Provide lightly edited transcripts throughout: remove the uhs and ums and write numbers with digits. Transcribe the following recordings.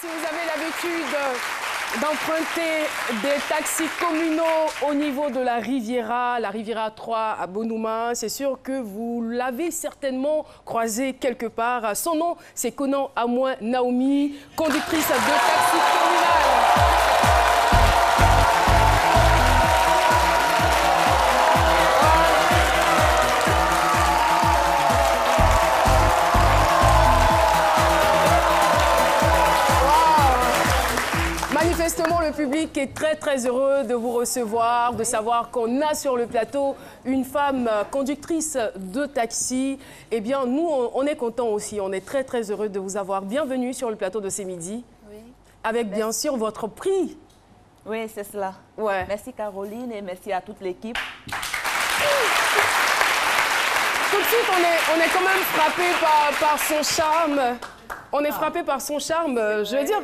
Si vous avez l'habitude d'emprunter des taxis communaux au niveau de la Riviera 3 à Bonouma, c'est sûr que vous l'avez certainement croisé quelque part. Son nom, c'est Konan Amoin Naomi, conductrice de taxi communal. Manifestement, le public est très heureux de vous recevoir, de savoir qu'on a sur le plateau une femme conductrice de taxi. Eh bien, nous, on est contents aussi. On est très heureux de vous avoir. Bienvenue sur le plateau de C'est Midi. Oui. Avec bien sûr votre prix. Oui, c'est cela. Ouais. Merci Caroline et merci à toute l'équipe. Tout de suite, on est quand même frappé par son charme. On est frappé par son charme. Je veux dire,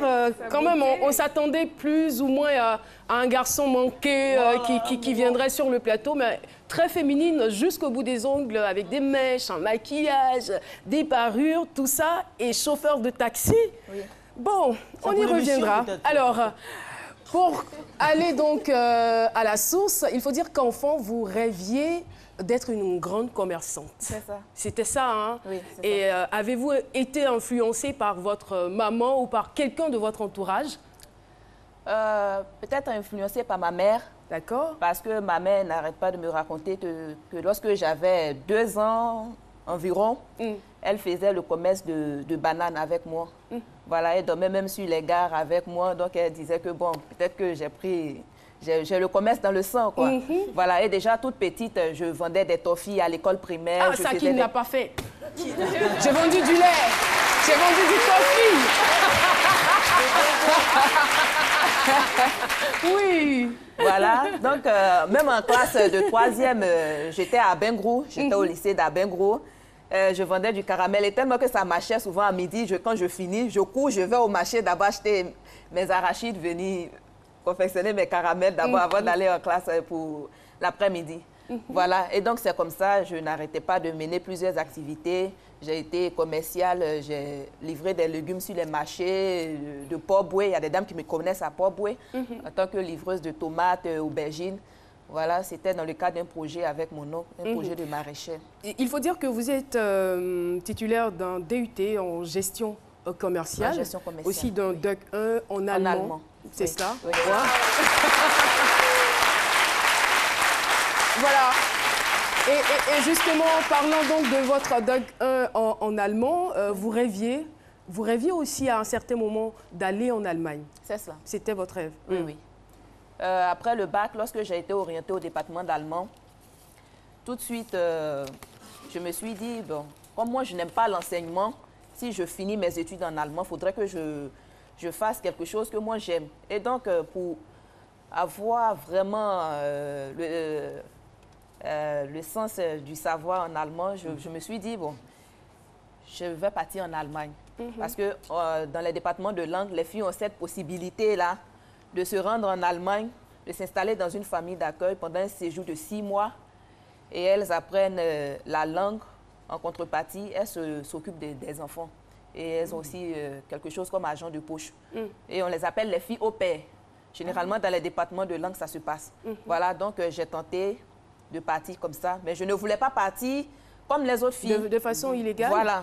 quand même, on s'attendait plus ou moins à un garçon manqué qui viendrait sur le plateau, mais très féminine jusqu'au bout des ongles, avec des mèches, un maquillage, des parures, tout ça, et chauffeur de taxi. Oui. Bon, on y reviendra. Alors, pour aller donc à la source, il faut dire qu'enfant, vous rêviez d'être une grande commerçante. C'est ça. C'était ça, hein? Oui, c'est ça. Et avez-vous été influencé par votre maman ou par quelqu'un de votre entourage? Peut-être influencé par ma mère. D'accord. Parce que ma mère n'arrête pas de me raconter que lorsque j'avais 2 ans environ, elle faisait le commerce de bananes avec moi. Voilà, elle dormait même sur les gares avec moi. Donc, elle disait que bon, peut-être que j'ai le commerce dans le sang, quoi. Voilà, et déjà toute petite, je vendais des toffees à l'école primaire. Ah, ça qui ne l'a pas fait. J'ai vendu du lait, j'ai vendu du toffee. Oui. Voilà, donc même en classe de 3e, j'étais à Bengrou, j'étais au lycée d'Abengrou. Je vendais du caramel et tellement que ça marchait souvent à midi, quand je finis, je cours, je vais au marché d'abord acheter mes arachides, venir confectionner mes caramels d'abord avant d'aller en classe pour l'après-midi. Voilà, et donc c'est comme ça, je n'arrêtais pas de mener plusieurs activités. J'ai été commerciale, j'ai livré des légumes sur les marchés de Port-Boué. Il y a des dames qui me connaissent à Port-Boué en tant que livreuse de tomates, aubergines. Voilà, c'était dans le cadre d'un projet avec mon oncle, un projet de maraîcher. Il faut dire que vous êtes titulaire d'un DUT en gestion commerciale, aussi d'un DUC 1 en allemand. C'est ça? Oui. Voilà. Et justement, parlant donc de votre DUC 1 en allemand, vous rêviez aussi à un certain moment d'aller en Allemagne. C'est ça. C'était votre rêve? Oui, oui. Après le bac, lorsque j'ai été orientée au département d'allemand, tout de suite, je me suis dit, bon, comme moi je n'aime pas l'enseignement, si je finis mes études en allemand, il faudrait que je fasse quelque chose que moi j'aime. Et donc, pour avoir vraiment le sens du savoir en allemand, je me suis dit, bon, je vais partir en Allemagne. Parce que dans les départements de langue, les filles ont cette possibilité-là de se rendre en Allemagne, de s'installer dans une famille d'accueil pendant un séjour de 6 mois. Et elles apprennent la langue. En contrepartie, elles s'occupent des enfants. Et elles ont aussi quelque chose comme agent de poche. Et on les appelle les filles au pair. Généralement, dans les départements de langue, ça se passe. Voilà, donc j'ai tenté de partir comme ça. Mais je ne voulais pas partir comme les autres filles. De façon illégale? Voilà.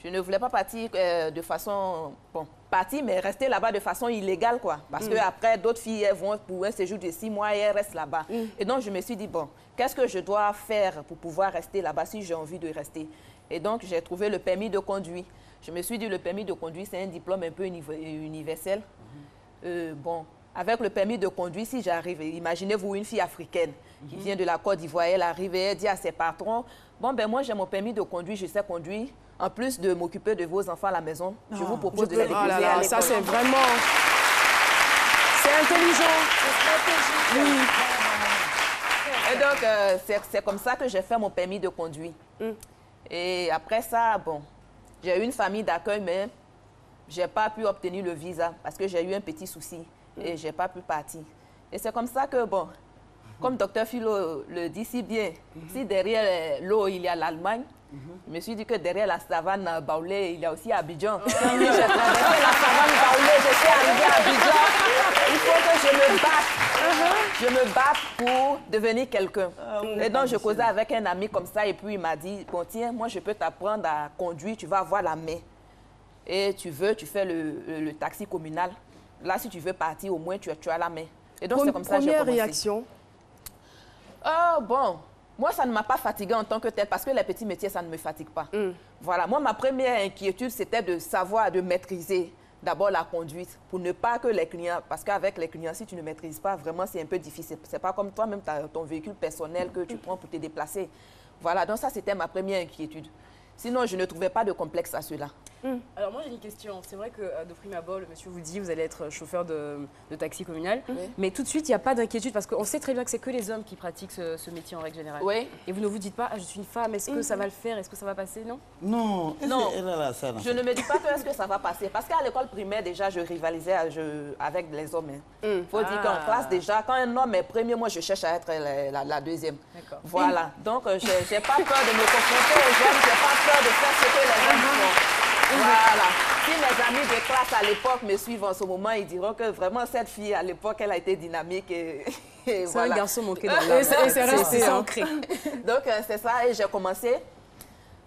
Je ne voulais pas partir de façon... Bon, partir, mais rester là-bas de façon illégale, quoi. Parce qu'après, d'autres filles, elles vont pour un séjour de 6 mois et elles restent là-bas. Et donc, je me suis dit, bon, qu'est-ce que je dois faire pour pouvoir rester là-bas si j'ai envie de rester? Et donc, j'ai trouvé le permis de conduire. Je me suis dit, le permis de conduire, c'est un diplôme un peu universel. Bon, avec le permis de conduire, si j'arrive, imaginez-vous une fille africaine qui vient de la Côte d'Ivoire, elle arrive et elle dit à ses patrons, bon, ben moi, j'ai mon permis de conduire, je sais conduire. En plus de m'occuper de vos enfants à la maison, je vous propose de les déposer à l'école. Ça, c'est vraiment... C'est intelligent. Oui. Et donc, c'est comme ça que j'ai fait mon permis de conduire. Et après ça, bon, j'ai eu une famille d'accueil, mais je n'ai pas pu obtenir le visa parce que j'ai eu un petit souci et je n'ai pas pu partir. Et c'est comme ça que, bon, comme Dr Philo le dit si bien, si derrière l'eau, il y a l'Allemagne, je me suis dit que derrière la savane Baoulé, il y a aussi Abidjan. J'ai traversé la savane Baoulé, je je me bats pour devenir quelqu'un. Et donc, je causais avec un ami comme ça, et puis il m'a dit, bon, tiens, moi, je peux t'apprendre à conduire, tu vas avoir la main. Et tu fais le taxi communal. Là, si tu veux partir, au moins, tu as la main. Et donc, c'est comme ça que j'ai commencé. Première réaction? Bon, moi, ça ne m'a pas fatiguée en tant que telle, parce que les petits métiers, ça ne me fatigue pas. Voilà, moi, ma première inquiétude, c'était de savoir, de maîtriser d'abord la conduite, pour ne pas que les clients, parce qu'avec les clients, si tu ne maîtrises pas, vraiment, c'est un peu difficile. C'est pas comme toi-même, tu as ton véhicule personnel que tu prends pour te déplacer. Voilà, donc ça, c'était ma première inquiétude. Sinon, je ne trouvais pas de complexe à cela. Alors moi j'ai une question, c'est vrai que de prime abord, le monsieur vous dit vous allez être chauffeur de taxi communal, mais tout de suite il n'y a pas d'inquiétude parce qu'on sait très bien que c'est que les hommes qui pratiquent ce métier en règle générale. Oui. Et vous ne vous dites pas, je suis une femme, est-ce que ça va le faire, est-ce que ça va passer, non? Non, je ne me dis pas que est-ce que ça va passer, parce qu'à l'école primaire déjà je rivalisais avec les hommes. Il faut dire qu'en classe déjà, quand un homme est premier, moi je cherche à être la deuxième. Voilà, donc je n'ai pas peur de me confronter aux hommes, je n'ai pas peur de faire ce que les hommes font. Voilà. Si mes amis de classe à l'époque me suivent en ce moment, ils diront que vraiment cette fille à l'époque, elle a été dynamique. Et c'est voilà. Un garçon manqué dans l'âme. C'est resté ancré. Donc c'est ça, et j'ai commencé.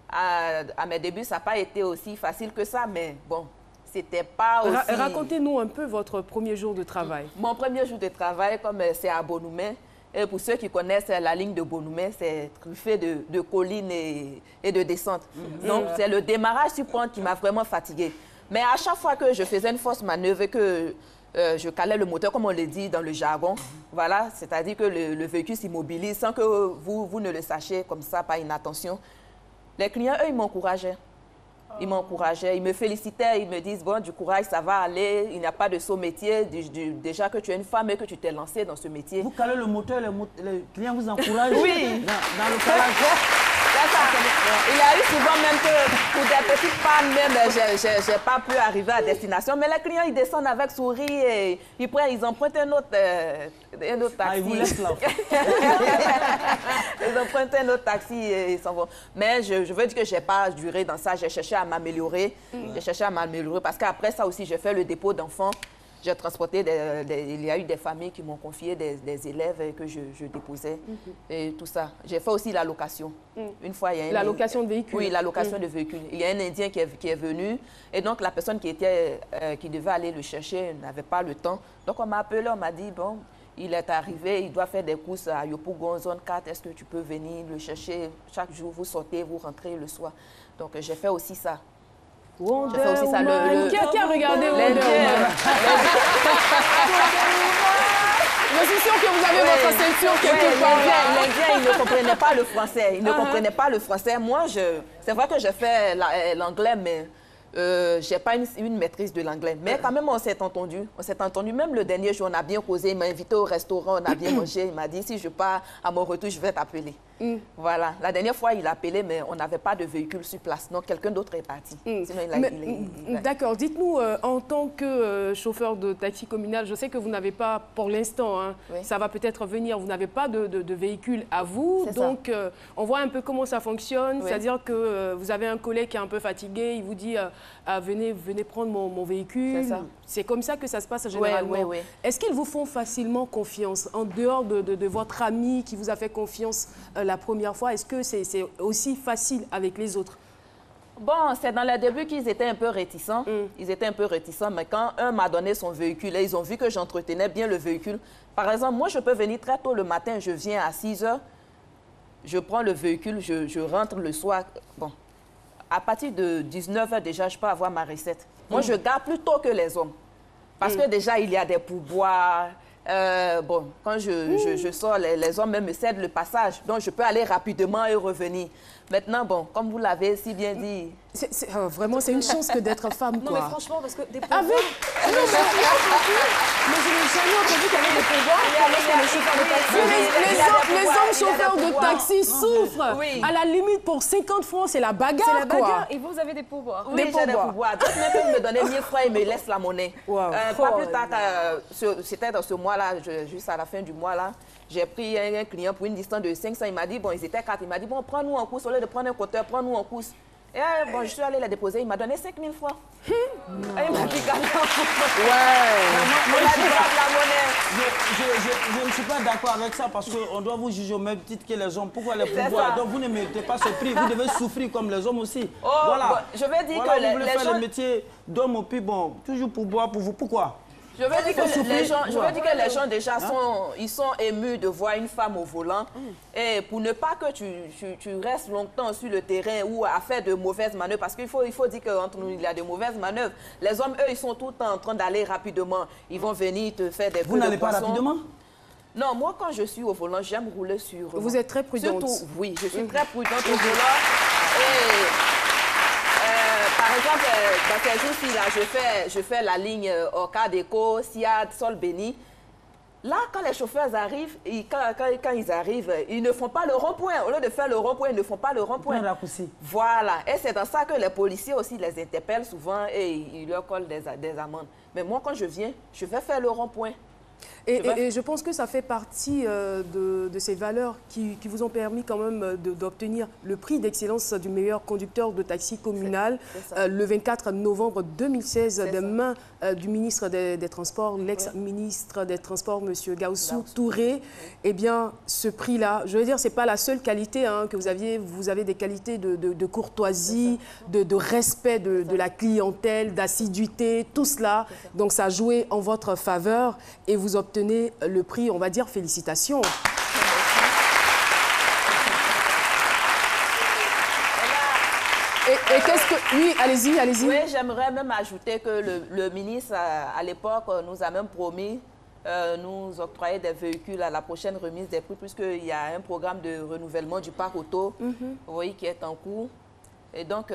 À mes débuts, ça n'a pas été aussi facile que ça, mais bon, c'était pas aussi... Racontez-nous un peu votre premier jour de travail. Mon premier jour de travail, comme c'est à Bonoumé, et pour ceux qui connaissent la ligne de Bonoumé, c'est truffé de collines et de descentes. Donc, c'est le démarrage sur pente qui m'a vraiment fatiguée. Mais à chaque fois que je faisais une fausse manœuvre et que je calais le moteur, comme on le dit dans le jargon, voilà, c'est-à-dire que le véhicule s'immobilise sans que vous ne le sachiez comme ça, par inattention. Les clients, eux, ils m'encourageaient. Ils m'encourageaient, ils me félicitaient, ils me disent, bon, du courage, ça va aller, il n'y a pas de saut métier, déjà que tu es une femme et que tu t'es lancée dans ce métier. Vous calez le moteur, les clients vous encouragent? Oui. Dans le calage. Il arrive souvent même que pour des petites pannes, même, je n'ai pas pu arriver à destination. Mais les clients, ils descendent avec sourire et ils empruntent un autre taxi. Ah, ils vous laissent là. Ils empruntent un autre taxi et ils s'en vont. Mais je veux dire que je n'ai pas duré dans ça. J'ai cherché à m'améliorer. J'ai cherché à m'améliorer parce qu'après ça aussi, j'ai fait le dépôt d'enfants. J'ai transporté, il y a eu des familles qui m'ont confié des élèves que je déposais et tout ça. J'ai fait aussi la location. Une fois, il y a la location de véhicules? Oui, la location de véhicules. Il y a un Indien qui est venu et donc la personne qui devait aller le chercher n'avait pas le temps. Donc on m'a appelé, on m'a dit, bon, il est arrivé, il doit faire des courses à Yopougon, zone 4, est-ce que tu peux venir le chercher? Chaque jour, vous sortez, vous rentrez le soir. Donc j'ai fait aussi ça. Wonder J'ai fait aussi ça. Qui a regardé Wonder Woman? Je suis sûre que vous avez votre ceinture quelque part. L'Indien, il ne comprenait pas le français. Il ne comprenait pas le français. Moi, c'est vrai que j'ai fait l'anglais, mais je n'ai pas une maîtrise de l'anglais. Mais quand même, on s'est entendu. On s'est entendu. Même le dernier jour, on a bien causé. Il m'a invité au restaurant, on a bien mangé. Il m'a dit, si je pars à mon retour, je vais t'appeler. Voilà. La dernière fois, il a appelé, mais on n'avait pas de véhicule sur place. Donc, quelqu'un d'autre est parti. Sinon, D'accord. Dites-nous, en tant que chauffeur de taxi communal, je sais que vous n'avez pas, pour l'instant, ça va peut-être venir, vous n'avez pas de véhicule à vous. Donc, on voit un peu comment ça fonctionne. C'est-à-dire que vous avez un collègue qui est un peu fatigué, il vous dit, venez prendre mon véhicule. C'est comme ça que ça se passe généralement. Est-ce qu'ils vous font facilement confiance, en dehors de votre ami qui vous a fait confiance la première fois? Est-ce que c'est aussi facile avec les autres? Bon, c'est dans les débuts qu'ils étaient un peu réticents. Ils étaient un peu réticents, mais quand un m'a donné son véhicule et ils ont vu que j'entretenais bien le véhicule. Par exemple, moi, je peux venir très tôt le matin, je viens à 6 h, je prends le véhicule, je rentre le soir. Bon, à partir de 19 h déjà, je peux avoir ma recette. Moi, je garde plus tôt que les hommes. Parce que déjà, il y a des pourboires. Bon, quand je sors, les hommes même me cèdent le passage. Donc, je peux aller rapidement et revenir. Maintenant, bon, comme vous l'avez si bien dit... Vraiment, c'est une chance que d'être femme, quoi. Non, mais franchement, parce que des pourboires... mais je n'ai jamais entendu qu'il y avait des pourboires. Les hommes chauffeurs de taxi souffrent. À la limite, pour 50 francs, c'est la bagarre, c'est la bagarre. Et vous avez des pourboires? Oui, j'ai des pourboires. D'autres même peuvent me donner 1000 francs et me laissent la monnaie. Pas plus tard, c'était dans ce mois-là, juste à la fin du mois, là. J'ai pris un client pour une distance de 500. Il m'a dit, bon, ils étaient 4. Il m'a dit, bon, prends-nous en course. Au lieu de prendre un compteur, prends-nous en course. Et bon, je suis allée la déposer, il m'a donné 5 000 francs. Et il m'a dit, Ouais. on a dit la monnaie. Je ne suis pas d'accord avec ça parce qu'on doit vous juger au même titre que les hommes. Pourquoi les C'est pouvoirs? ça. Donc vous ne méritez pas ce prix. Vous devez souffrir comme les hommes aussi. Oh, voilà. bon, je veux dire Voilà, que vous voulez les faire gens... le métier d'homme au plus bon, toujours pour boire pour vous. Pourquoi? Je veux dire que les gens, Ouais. déjà ils sont émus de voir une femme au volant. Et pour ne pas que tu restes longtemps sur le terrain ou à faire de mauvaises manœuvres, parce qu'il faut dire qu'entre nous, il y a de mauvaises manœuvres. Les hommes, eux, ils sont tout le temps en train d'aller rapidement. Ils vont venir te faire des Vous n'allez pas rapidement? Non, moi, quand je suis au volant, j'aime rouler sur... Vous êtes très prudente. Surtout, oui, je suis très prudente au volant. Et... par exemple, dans ces jours-ci, là, je fais la ligne Orca-Déco, Siad, Sol Béni. Là, quand les chauffeurs arrivent, quand ils arrivent, ils ne font pas le rond-point. Au lieu de faire le rond-point, ils ne font pas le rond-point. Un raccourci. Voilà. Et c'est dans ça que les policiers aussi les interpellent souvent et ils leur collent des amendes. Mais moi, quand je viens, je vais faire le rond-point. Et je pense que ça fait partie de ces valeurs qui vous ont permis quand même d'obtenir le prix d'excellence du meilleur conducteur de taxi communal le 24 novembre 2016 des mains du ministre des Transports, l'ex-ministre des Transports, M. Gaussou Touré. Eh bien, ce prix-là, je veux dire, ce n'est pas la seule qualité que vous aviez. Vous avez des qualités de courtoisie, de respect de la clientèle, d'assiduité, tout cela. Donc, ça a joué en votre faveur et vous obtenez le prix, on va dire, félicitations. Et qu'est-ce que... Oui, allez-y, allez-y. Oui, j'aimerais même ajouter que le ministre, à l'époque, nous a même promis nous octroyer des véhicules à la prochaine remise des prix, puisqu'il y a un programme de renouvellement du parc auto oui, qui est en cours. Et donc...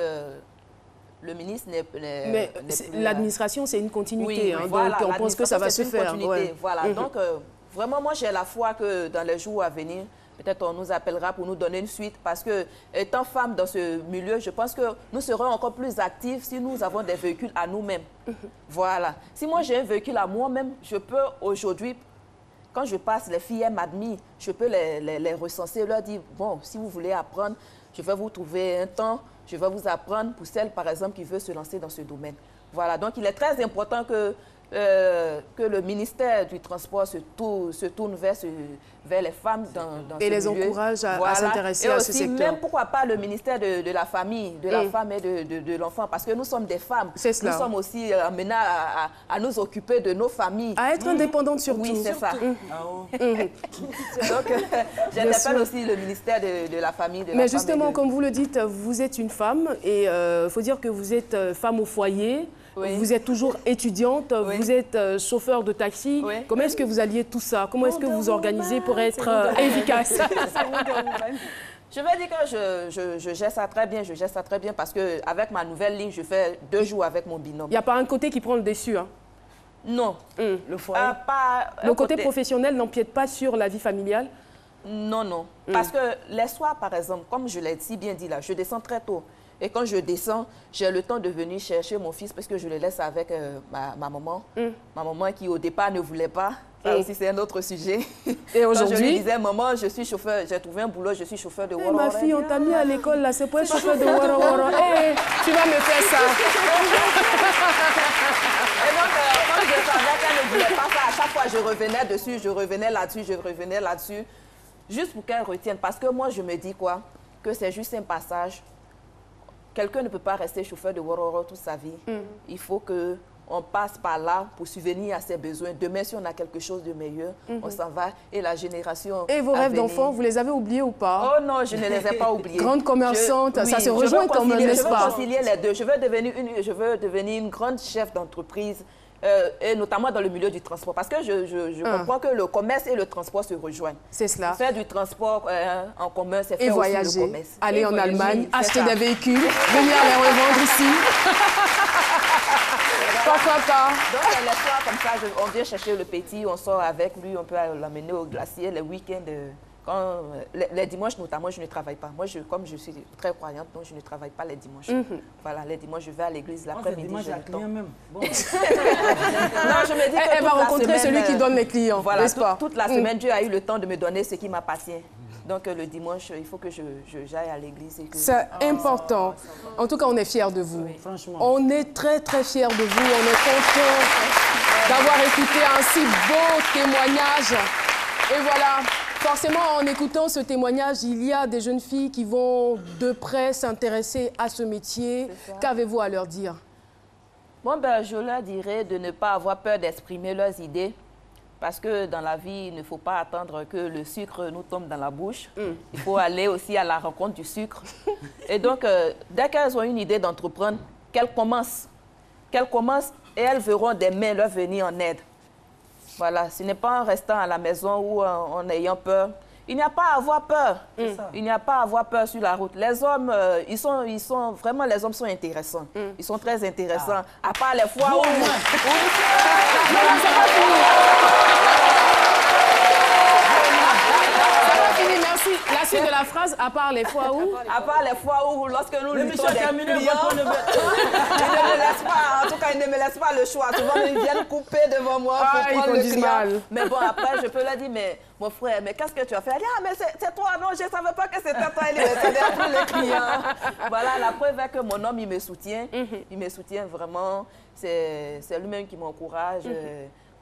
le ministre n'est Mais l'administration, c'est une continuité, oui, hein, voilà, donc on pense que ça va se faire. Ouais. Voilà, donc vraiment, moi, j'ai la foi que dans les jours à venir, peut-être on nous appellera pour nous donner une suite, parce que étant femme dans ce milieu, je pense que nous serons encore plus actifs si nous avons des véhicules à nous-mêmes. Voilà. Si moi, j'ai un véhicule à moi-même, je peux aujourd'hui... Quand je passe, les filles m'admirent, je peux les recenser, leur dire, bon, si vous voulez apprendre, je vais vous trouver un temps, je vais vous apprendre pour celle, par exemple, qui veut se lancer dans ce domaine. Voilà, donc il est très important que le ministère du Transport se tourne vers les femmes dans ce milieu. Et les encourage à s'intéresser à ce secteur. Même, pourquoi pas, le ministère de la famille, de la femme et de l'enfant, parce que nous sommes des femmes. C'est cela. Nous sommes aussi amenés à nous occuper de nos familles. À être indépendantes surtout. Oui, c'est ça. Donc, j'interpelle aussi le ministère de la famille, de la femme. Mais justement, comme vous le dites, vous êtes une femme et il faut dire que vous êtes femme au foyer. Oui. Vous êtes toujours étudiante, vous êtes chauffeur de taxi. Oui. Comment est-ce que vous alliez tout ça? Comment est-ce que vous organisez pour être efficace? Je vais dire que je gère ça très bien, parce qu'avec ma nouvelle ligne, je fais 2 jours avec mon binôme. Il n'y a pas un côté qui prend le dessus, hein? Non. Le foyer? Le côté professionnel n'empiète pas sur la vie familiale? Non, non. Parce que les soirs, par exemple, comme je l'ai si bien dit là, je descends très tôt. Et quand je descends, j'ai le temps de venir chercher mon fils parce que je le laisse avec ma maman. Ma maman qui, au départ, ne voulait pas. Ça aussi, c'est un autre sujet. Et aujourd'hui? Je lui disais, maman, je suis chauffeur, j'ai trouvé un boulot, je suis chauffeur de Woro Woro. Ma fille, on t'a mis à l'école, là, c'est pour être chauffeur de Woro Woro. Tu vas me faire ça. Et donc, quand je savais qu'elle ne voulait pas ça, à chaque fois, je revenais dessus, je revenais là-dessus, juste pour qu'elle retienne. Parce que moi, je me dis quoi? Que c'est juste un passage. Quelqu'un ne peut pas rester chauffeur de Woro Woro toute sa vie. Il faut qu'on passe par là pour subvenir à ses besoins. Demain, si on a quelque chose de meilleur, on s'en va. Et la génération Et vos rêves d'enfant, vous les avez oubliés ou pas? Oh non, je ne les ai pas oubliés. Grande commerçante, ça se rejoint quand même, n'est-ce pas? Je veux concilier les deux. Je veux devenir une grande chef d'entreprise. Et notamment dans le milieu du transport. Parce que je comprends que le commerce et le transport se rejoignent. C'est cela. Faire du transport en commun, c'est faire voyager, aussi le commerce. Aller en Allemagne, acheter des véhicules, venir les revendre ici. Pourquoi pas? Donc, les soirs comme ça, on vient chercher le petit, on sort avec lui, on peut l'amener au glacier les week-ends. Les dimanches, notamment, je ne travaille pas. Moi, comme je suis très croyante, donc je ne travaille pas les dimanches. Voilà, les dimanches, je vais à l'église l'après-midi. Dimanche, à client même. Bon. Non, je me dis que elle va rencontrer celui qui donne les clients, voilà, n'est-ce pas? Toute la semaine, Dieu a eu le temps de me donner ce qui m'appartient. Donc le dimanche, il faut que j'aille à l'église. C'est important. En tout cas, on est fiers de vous. Oui, franchement. On est très, très fiers de vous. On est contents d'avoir écouté un si beau témoignage. Et voilà, forcément, en écoutant ce témoignage, il y a des jeunes filles qui vont de près s'intéresser à ce métier. Qu'avez-vous à leur dire? Bon, ben, je leur dirais de ne pas avoir peur d'exprimer leurs idées. Parce que dans la vie, il ne faut pas attendre que le sucre nous tombe dans la bouche. Il faut aller aussi à la rencontre du sucre. Et donc, dès qu'elles ont une idée d'entreprendre, qu'elles commencent. Qu'elles commencent et elles verront des mains leur venir en aide. Voilà, ce n'est pas en restant à la maison ou en ayant peur. Il n'y a pas à avoir peur. Il n'y a pas à avoir peur sur la route. Les hommes, vraiment, les hommes sont intéressants. Ils sont très intéressants. À part les fois où... Merci. La suite de la phrase, à part les fois où? À part les fois où, lorsque nous luttons des clients, terminé, ils ne me laissent pas, en tout cas, ils ne me laissent pas le choix. Souvent, ils viennent couper devant moi pour prendre le client. Mal. Mais bon, après, je peux leur dire, mais mon frère, mais qu'est-ce que tu as fait? Elle dit, ah, mais c'est toi, non, je ne savais pas que c'était toi. Il ne plus les clients. Voilà, la preuve est que mon homme, il me soutient. Il me soutient vraiment. C'est lui-même qui m'encourage.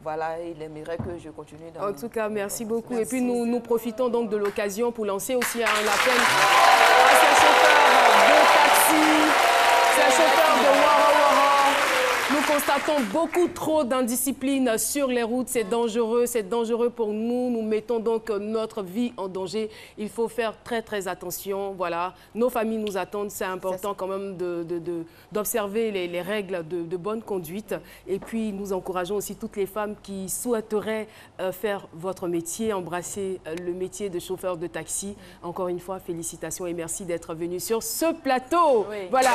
Voilà, il aimerait que je continue dans... En tout cas, merci beaucoup. Merci. Et puis, nous profitons donc de l'occasion pour lancer aussi un appel à ces chauffeurs de taxi, ces chauffeurs de Wara Wara. Nous constatons beaucoup trop d'indiscipline sur les routes. C'est dangereux pour nous. Nous mettons donc notre vie en danger. Il faut faire très, très attention. Voilà, nos familles nous attendent. C'est important quand même d'observer les règles de bonne conduite. Et puis, nous encourageons aussi toutes les femmes qui souhaiteraient faire votre métier, embrasser le métier de chauffeur de taxi. Encore une fois, félicitations et merci d'être venus sur ce plateau. Oui. Voilà.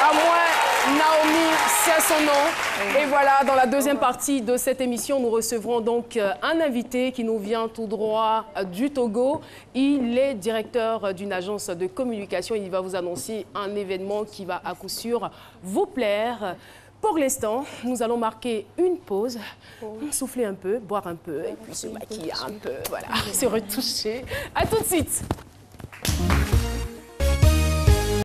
À moi, Naomi, c'est son nom. Et voilà, dans la deuxième partie de cette émission, nous recevrons donc un invité qui nous vient tout droit du Togo. Il est directeur d'une agence de communication. Il va vous annoncer un événement qui va à coup sûr vous plaire. Pour l'instant, nous allons marquer une pause, souffler un peu, boire un peu et puis se maquiller un peu, voilà, se retoucher. À tout de suite.